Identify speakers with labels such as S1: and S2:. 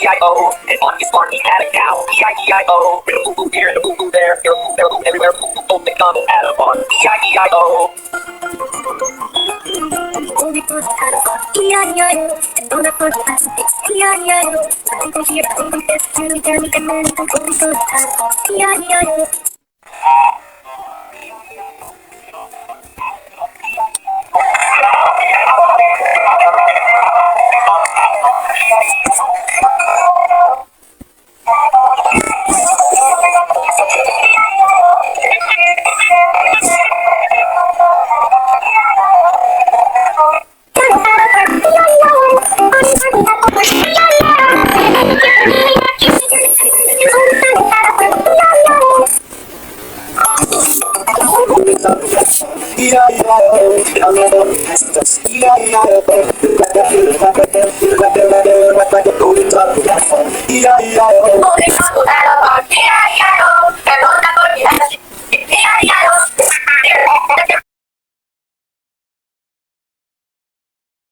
S1: E-I-E-I-O, and on his farm he had a cow. E-I-E-I-O, with a boo-boo here and a boo-boo there, here a boo, everywhere, boo-boo, both McDonald had a farm. E-I-E-I-O. E-I-E-I-O.